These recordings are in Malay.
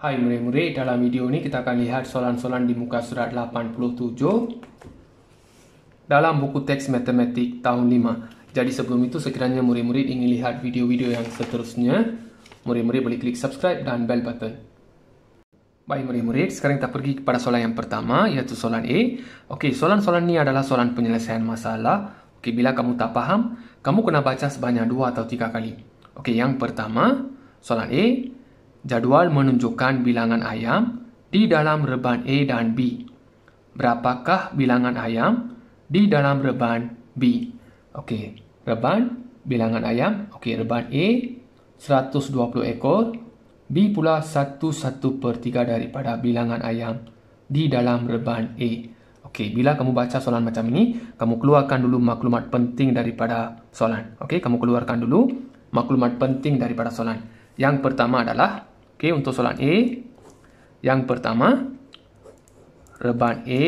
Hai murid-murid, dalam video ini kita akan lihat soalan-soalan di muka surat 87 dalam buku teks matematik tahun 5. Jadi sebelum itu sekiranya murid-murid ingin lihat video-video yang seterusnya, murid-murid boleh klik subscribe dan bell button. Baik murid-murid, sekarang kita pergi kepada soalan yang pertama, yaitu soalan A. Okey, soalan-soalan ini adalah soalan penyelesaian masalah. Okey, bila kamu tak faham, kamu kena baca sebanyak 2 atau 3 kali. Okey, yang pertama, soalan A. Jadual menunjukkan bilangan ayam di dalam reban A dan B. Berapakah bilangan ayam di dalam reban B? Okey, reban bilangan ayam. Okey, reban A 120 ekor, B pula 1/1/3 daripada bilangan ayam di dalam reban A. Okey, bila kamu baca soalan macam ini, kamu keluarkan dulu maklumat penting daripada soalan. Okey, kamu keluarkan dulu maklumat penting daripada soalan. Yang pertama adalah untuk soalan A, yang pertama, reban A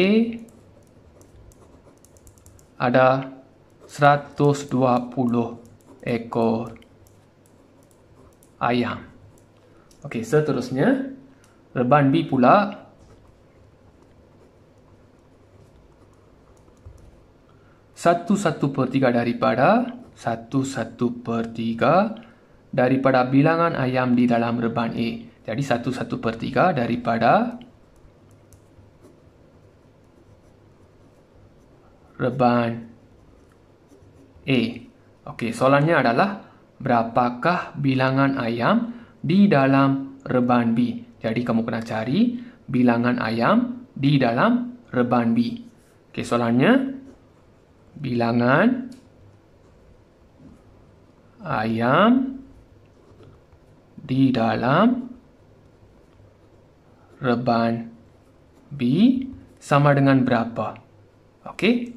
ada 120 ekor ayam. Okey, seterusnya, reban B pula satu per tiga daripada bilangan ayam di dalam reban A. Jadi 1/1/3 daripada reban A. Okey, soalannya adalah berapakah bilangan ayam di dalam reban B? Jadi kamu kena cari bilangan ayam di dalam reban B. Okey, soalannya bilangan ayam di dalam reban B sama dengan berapa? Okey.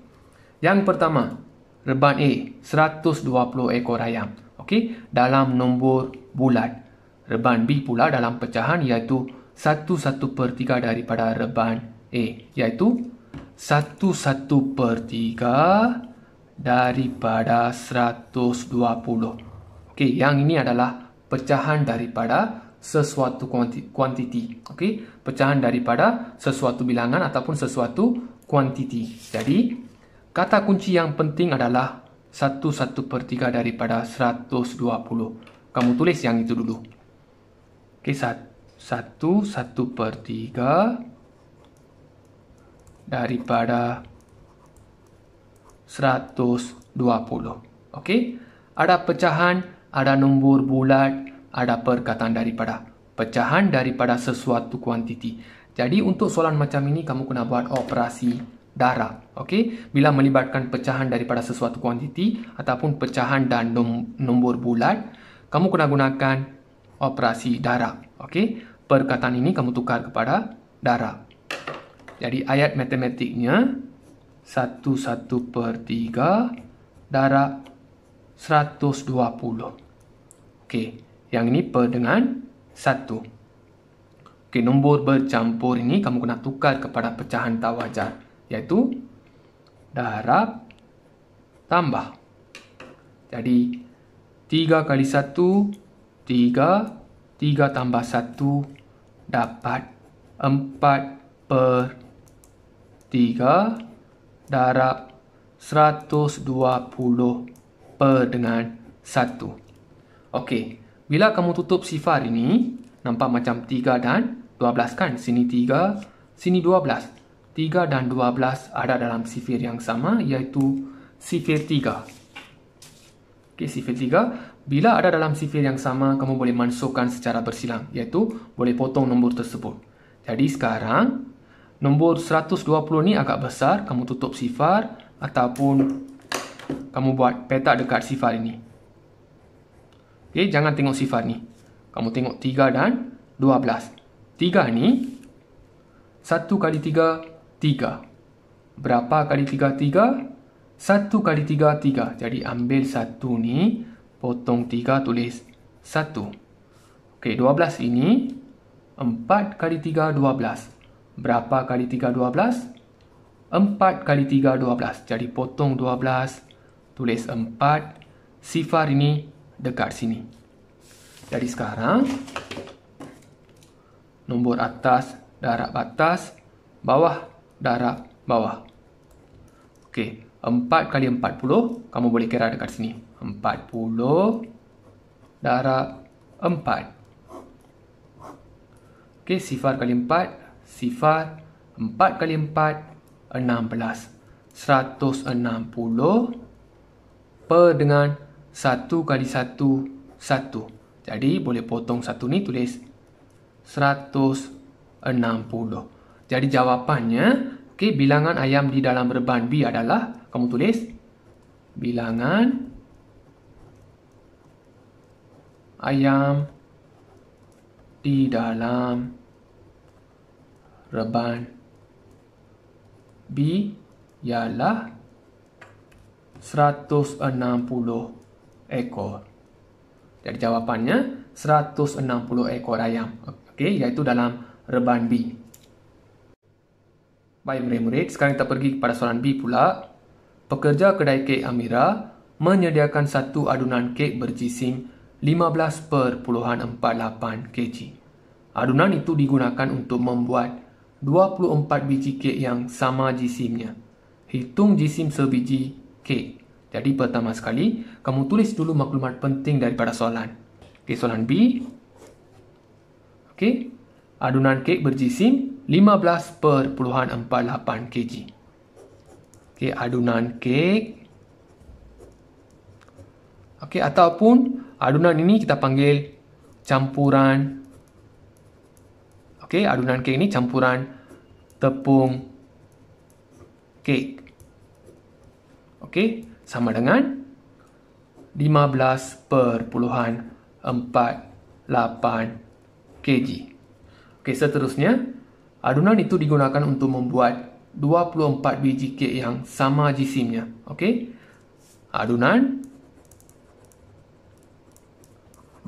Yang pertama, reban A 120 ekor ayam. Okey, dalam nombor bulat. Reban B pula dalam pecahan iaitu 1/1/3 daripada reban A, iaitu 1/1/3 daripada 120. Okey, yang ini adalah pecahan daripada sesuatu kuantiti. Okey, pecahan daripada sesuatu bilangan ataupun sesuatu kuantiti. Jadi, kata kunci yang penting adalah 1/1/3 daripada 120. Kamu tulis yang itu dulu. Okey, 1/1/3 daripada 120. Okey, ada pecahan, ada nombor bulat, ada perkataan daripada. Pecahan daripada sesuatu kuantiti. Jadi untuk soalan macam ini kamu kena buat operasi darab. Okey, bila melibatkan pecahan daripada sesuatu kuantiti ataupun pecahan dan nombor bulat, kamu kena gunakan operasi darab. Okey, perkataan ini kamu tukar kepada darab. Jadi ayat matematiknya 1/1/3 darab 120. Okey, yang ini per dengan 1. Okey, nombor bercampur ini kamu kena tukar kepada pecahan tak wajar, iaitu darab tambah. Jadi 3 kali 1 3, 3 tambah 1 dapat 4/3 darab 120 per dengan 1. Okey, bila kamu tutup sifar ini, nampak macam 3 dan 12 kan? Sini 3, sini 12. 3 dan 12 ada dalam sifir yang sama, iaitu sifir 3. Okey, sifir 3. Bila ada dalam sifir yang sama, kamu boleh masukkan secara bersilang, iaitu boleh potong nombor tersebut. Jadi sekarang, nombor 120 ni agak besar, kamu tutup sifar ataupun kamu buat petak dekat sifar ini. Okey, jangan tengok sifar ni. Kamu tengok 3 dan 12. 3 ni 1 kali 3 3. Berapa kali 3 3? 1 kali 3 3. Jadi ambil 1 ni, potong 3, tulis 1. Okey, 12 ini 4 kali 3 12. Berapa kali 3 12? 4 kali 3 12. Jadi potong 12, tulis 4. Sifar ini dekat sini. Jadi sekarang nombor atas darab atas, bawah darab bawah. Okey, 4 kali 40, kamu boleh kira dekat sini. 40 darab 4. Okey, sifar kali 4, sifar. 4 kali 4, 16. 160 per dengan 1 kali 1, 1. Jadi, boleh potong 1 ni, tulis 160. Jadi, jawapannya, okey, bilangan ayam di dalam reban B adalah, kamu tulis, bilangan ayam di dalam reban B ialah 160 ekor. Jadi jawapannya 160 ekor ayam. Okey, iaitu dalam reban B. Baik murid-murid, sekarang kita pergi kepada soalan B pula. Pekerja kedai kek Amira menyediakan satu adunan kek berjisim 15/48 kg. Adunan itu digunakan untuk membuat 24 biji kek yang sama jisimnya. Hitung jisim sebiji kek. Jadi pertama sekali, kamu tulis dulu maklumat penting daripada soalan. Okey, soalan B. Okey, adunan kek berjisim 15/48 kg. Okey, adunan kek. Okey, ataupun adunan ini kita panggil campuran. Okey, adunan kek ini campuran tepung kek. Okey, sama dengan 15/48 kg. Okey, seterusnya, adunan itu digunakan untuk membuat 24 biji kek yang sama jisimnya. Okey, adunan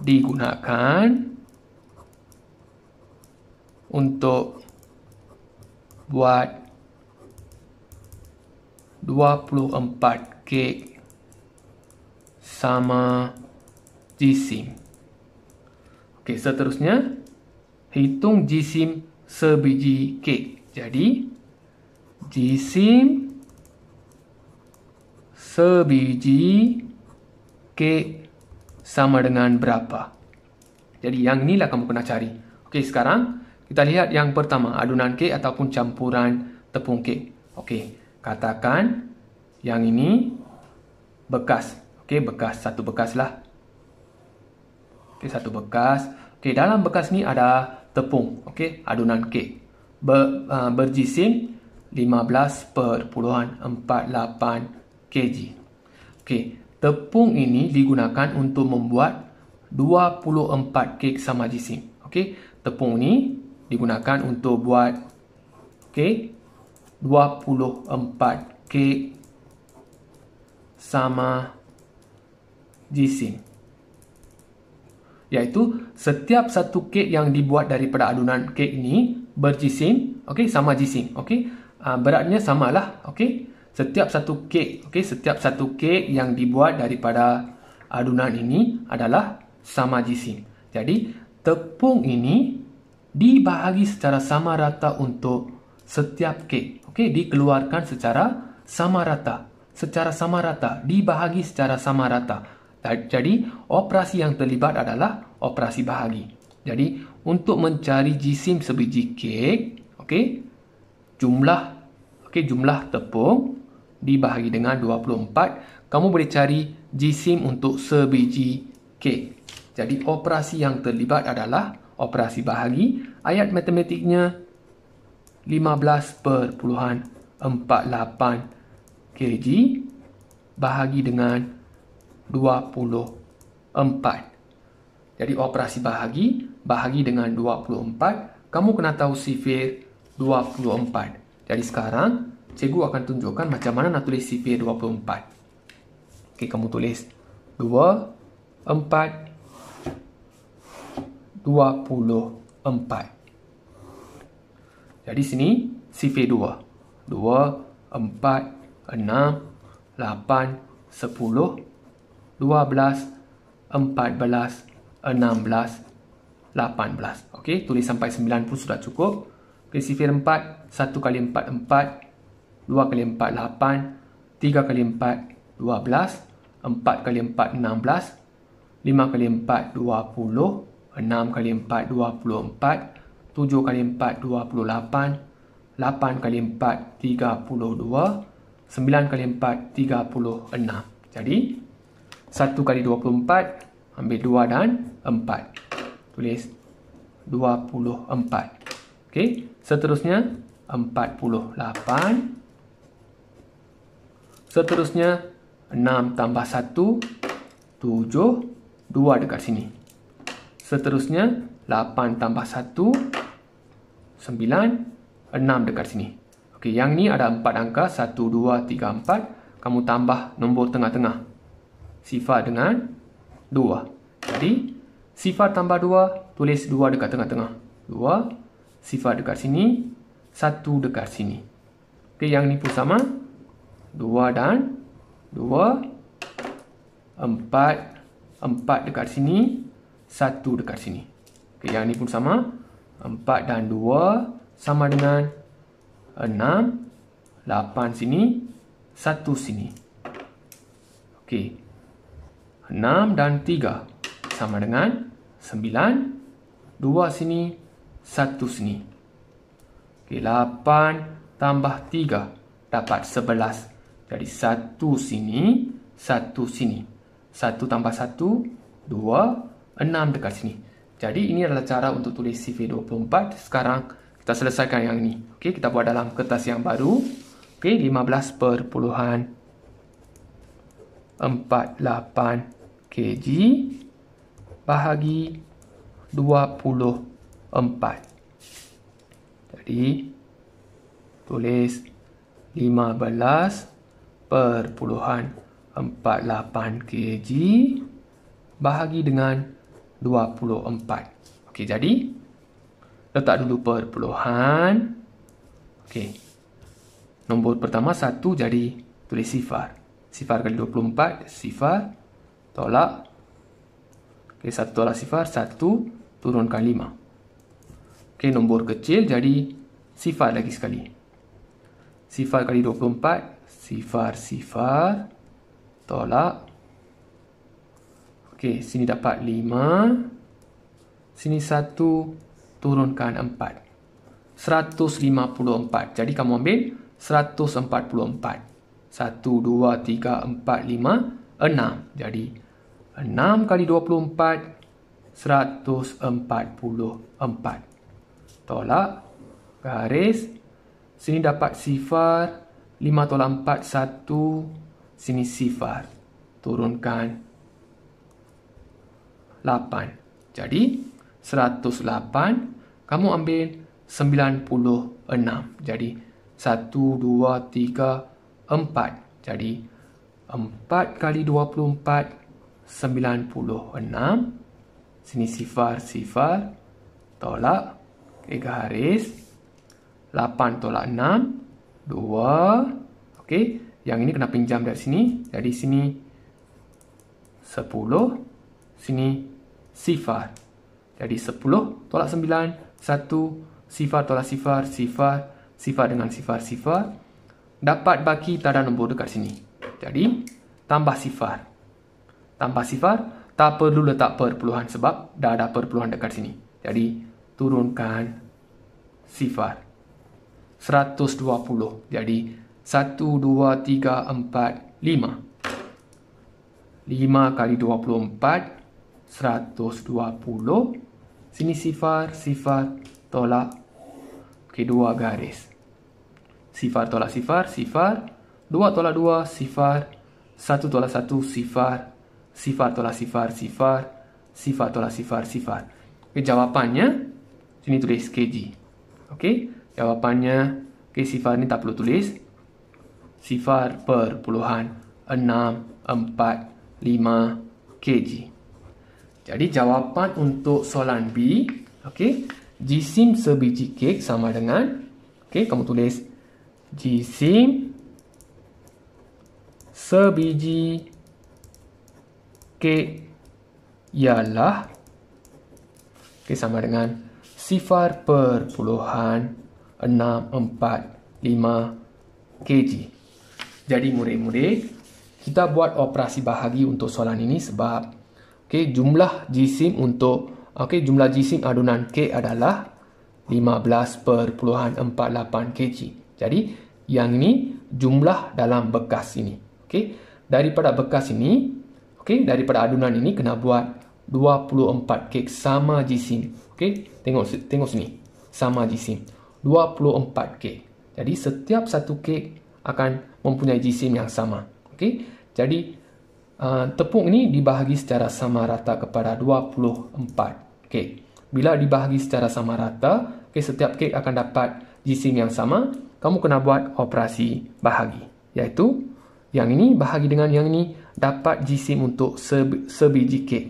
digunakan untuk buat 24 kek sama jisim. Okey, seterusnya, hitung jisim sebiji kek. Jadi, jisim sebiji kek sama dengan berapa? Jadi, yang inilah kamu kena cari. Okey, sekarang kita lihat yang pertama, adunan kek ataupun campuran tepung kek. Okey, katakan yang ini bekas. Okey, bekas. Satu bekas lah. Okey, satu bekas. Okey, dalam bekas ni ada tepung. Okey, adunan kek. Berjisim 15/48 kg. Okey, tepung ini digunakan untuk membuat 24 kek sama jisim. Okey, tepung ini digunakan untuk buat 24 kek sama jisim. Iaitu setiap satu kek yang dibuat daripada adunan kek ini berjisim, sama jisim. Beratnya samalah. Setiap satu kek, setiap satu kek yang dibuat daripada adunan ini adalah sama jisim. Jadi tepung ini dibahagi secara sama rata untuk setiap kek. Dikeluarkan secara sama rata. Secara sama rata. Dibahagi secara sama rata. Jadi, operasi yang terlibat adalah operasi bahagi. Jadi, untuk mencari jisim sebiji kek, jumlah tepung dibahagi dengan 24, kamu boleh cari jisim untuk sebiji kek. Jadi, operasi yang terlibat adalah operasi bahagi. Ayat matematiknya 15/48 kg bahagi dengan 24. Jadi operasi bahagi dengan 24. Kamu kena tahu sifir 24. Jadi sekarang cikgu akan tunjukkan macam mana nak tulis sifir 24. Kamu tulis 24 24. Jadi sini sifir 2. 2, 4, 6, 8, 10, 12, 14, 16, 18. Okey, tulis sampai 90 sudah cukup. Okey, sifir 4, 1 kali 4, 4. 2 kali 4, 8. 3 kali 4, 12. 4 kali 4, 16. 5 kali 4, 20. 6 kali 4, 24. 7 kali 4, 28. 8 kali 4, 32. 9 kali 4, 36. Jadi, 1 kali 24, ambil 2 dan 4. Tulis 24. Okey, seterusnya 48. Seterusnya 6 tambah 1, 7. 2 dekat sini. Seterusnya 8 tambah 1, 9. 6 dekat sini. Okey, yang ni ada 4 angka. 1, 2, 3, 4. Kamu tambah nombor tengah-tengah. Sifar dengan 2. Jadi, sifar tambah 2, tulis 2 dekat tengah-tengah. 2. Sifar dekat sini. 1 dekat sini. Okey, yang ni pun sama. 2 dan 2. 4. 4 dekat sini. 1 dekat sini. Okey, yang ni pun sama. 4 dan 2. Sama dengan 6, 8 sini, 1 sini. Okey. 6 dan 3 sama dengan 9, 2 sini, 1 sini. Okey, 8 tambah 3 dapat 11. Jadi 1 sini, 1 sini. 1 tambah 1, 2, 6 dekat sini. Jadi ini adalah cara untuk tulis sifir 24. Sekarang kita selesaikan yang ini. Okey, kita buat dalam kertas yang baru. Okey, 15.48 kg bahagi 24. Jadi, tulis 15.48 kg bahagi dengan 24. Okey, jadi letak dulu perpuluhan. Okey. Nombor pertama 1, jadi tulis sifar. Sifar kali 24, sifar. Tolak. Okey, 1 tolak sifar, 1. Turunkan 5. Okey, nombor kecil, jadi sifar lagi sekali. Sifar kali 24, sifar, sifar. Tolak. Okey, sini dapat 5. Sini 1. Turunkan 4. 154. Jadi kamu ambil 144. 1, 2, 3, 4, 5, 6. Jadi 6 kali 24, 144. Tolak. Garis. Sini dapat sifar. 5 tolak 4, 1. Sini sifar. Turunkan 8. Jadi 108, kamu ambil 96. Jadi 1, 2, 3, 4. Jadi 4 kali 24, 96. Sini sifar, sifar. Tolak. Okey, garis. 8 tolak 6, 2. Okey, yang ini kena pinjam dari sini. Jadi sini 10. Sini sifar. Jadi 10 tolak 9, 1. Sifar tolak sifar, sifar. Sifar dengan sifar, sifar. Dapat baki tak ada nombor dekat sini. Jadi, tambah sifar. Tambah sifar, tak perlu letak perpuluhan sebab dah ada perpuluhan dekat sini. Jadi, turunkan sifar. 120. Jadi, 1, 2, 3, 4, 5. 5 kali 24, 120. Sini sifar, sifar, tolak. Okey, 2 garis. Sifar tolak sifar, sifar. 2 tolak 2, sifar. 1 tolak 1, sifar. Sifar tolak sifar, sifar. Sifar tolak sifar, sifar. Okey, jawapannya sini tulis kg. Okey, jawapannya. Okey, sifar ni tak perlu tulis. Sifar perpuluhan 645 kg. Jadi jawapan untuk soalan B, okey, jisim sebiji kek sama dengan, okey, kamu tulis jisim sebiji kek ialah, Okey, sama dengan 0.645 kg. Jadi murid-murid, kita buat operasi bahagi untuk soalan ini sebab jumlah jisim adunan K adalah 15.48 kg. Jadi yang ini jumlah dalam bekas ini. Daripada bekas ini, daripada adunan ini kena buat 24 kek sama jisim. Tengok sini. Sama jisim. 24 kek. Jadi setiap satu kek akan mempunyai jisim yang sama. Jadi tepung ini dibahagi secara sama rata kepada 24 kek. Bila dibahagi secara sama rata, setiap kek akan dapat jisim yang sama. Kamu kena buat operasi bahagi, iaitu yang ini bahagi dengan yang ini dapat jisim untuk sebiji kek.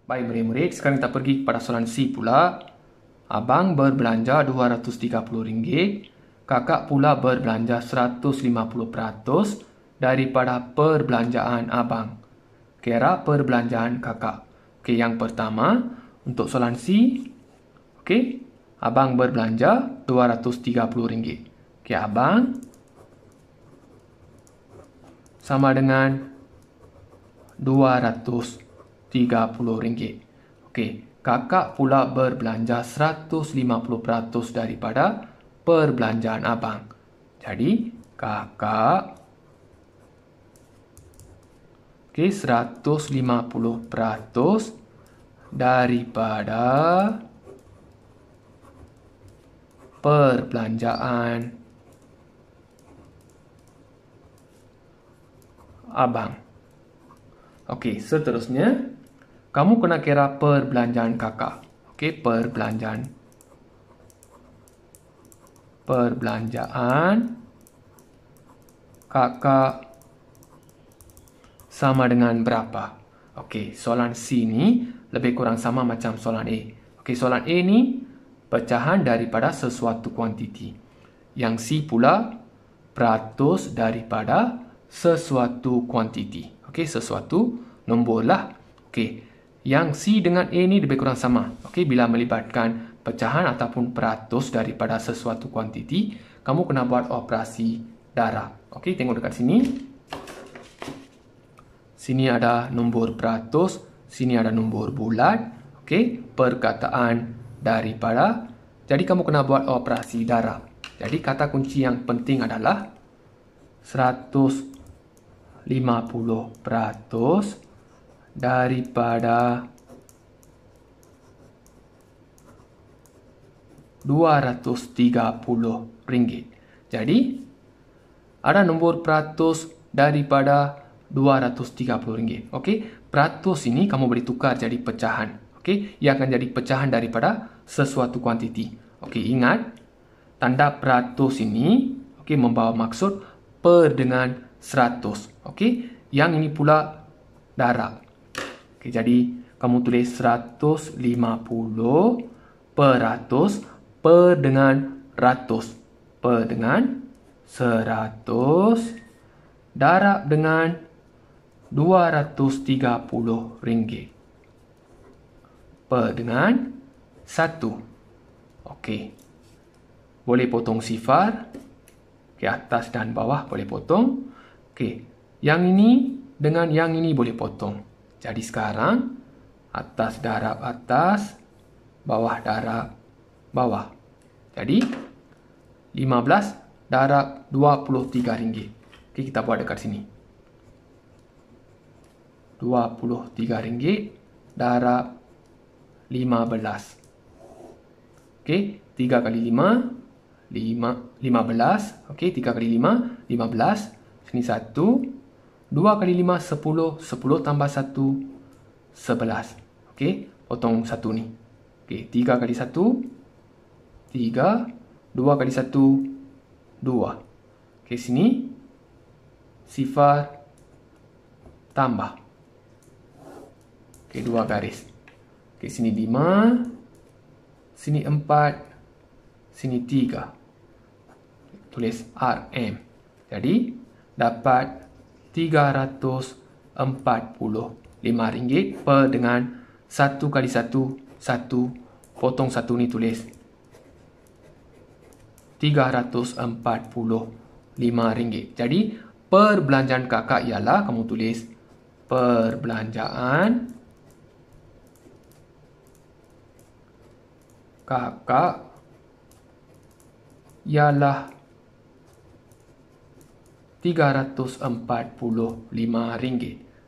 Baik murid-murid, sekarang kita pergi kepada soalan C pula. Abang berbelanja RM230, kakak pula berbelanja 150% daripada perbelanjaan abang. Kira perbelanjaan kakak. Yang pertama, untuk soalan C, abang berbelanja RM230. Abang sama dengan RM230. Kakak pula berbelanja 150% daripada perbelanjaan abang. Jadi, kakak 150% daripada perbelanjaan abang. Seterusnya, kamu kena kira perbelanjaan kakak. Perbelanjaan kakak sama dengan berapa? Soalan C ni lebih kurang sama macam soalan A. Soalan A ni pecahan daripada sesuatu kuantiti. Yang C pula peratus daripada sesuatu kuantiti. Sesuatu nombor lah. Yang C dengan A ni lebih kurang sama. Bila melibatkan pecahan ataupun peratus daripada sesuatu kuantiti, kamu kena buat operasi darab. Tengok dekat sini. Sini ada nombor peratus, sini ada nombor bulat. Perkataan daripada. Jadi kamu kena buat operasi darab. Jadi kata kunci yang penting adalah 150% daripada RM230. Jadi ada nombor peratus daripada RM230. Peratus ini kamu boleh tukar jadi pecahan. Ia akan jadi pecahan daripada sesuatu kuantiti. Ingat, tanda peratus ini membawa maksud per dengan 100. Yang ini pula darab. Jadi kamu tulis 150% per dengan ratus. Per dengan 100 darab dengan RM230. Per dengan 1. Boleh potong sifar. Atas dan bawah boleh potong. Yang ini dengan yang ini boleh potong. Jadi sekarang atas darab atas, bawah darab bawah. Jadi 15 darab RM23. Kita buat dekat sini. RM23 darab 15. 3 kali 5 15. 3 kali 5 15. Sini 1. 2 kali 5 10. 10 tambah 1 11. Potong 1 ni. 3 kali 1 3. 2 kali 1 2. Sini sifar tambah. 2 garis. Sini 5. Sini 4. Sini 3. Tulis RM. Jadi dapat RM345 per dengan 1 kali 1 1, potong 1 ni tulis RM345. Jadi perbelanjaan kakak ialah, kamu tulis perbelanjaan kakak ialah RM345.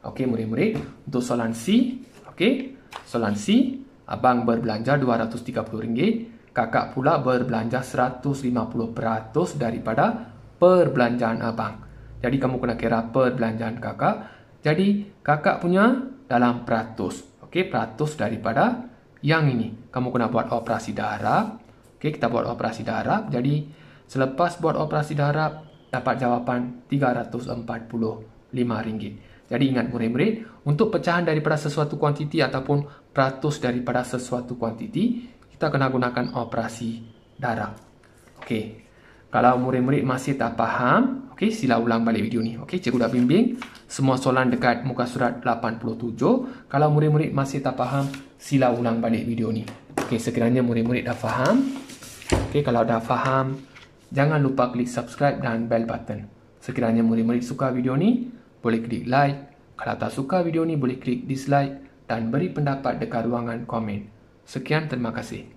Okey murid-murid, untuk soalan C, okey, soalan C, abang berbelanja RM230, kakak pula berbelanja 150% daripada perbelanjaan abang. Jadi kamu kena kira perbelanjaan kakak. Jadi kakak punya dalam peratus. Okey, peratus daripada yang ini. Kamu kena buat operasi darab. Okey, kita buat operasi darab. Jadi selepas buat operasi darab dapat jawapan RM345. Jadi ingat murid-murid, untuk pecahan daripada sesuatu kuantiti ataupun peratus daripada sesuatu kuantiti, kita kena gunakan operasi darab. Okey. Kalau murid-murid masih tak faham, okey, sila ulang balik video ni. Okey, cikgu dah bimbing semua soalan dekat muka surat 87. Kalau murid-murid masih tak faham, sila ulang balik video ni. Okey, sekiranya murid-murid dah faham. Okey, kalau dah faham, jangan lupa klik subscribe dan bell button. Sekiranya murid-murid suka video ni, boleh klik like. Kalau tak suka video ni, boleh klik dislike dan beri pendapat dekat ruangan komen. Sekian, terima kasih.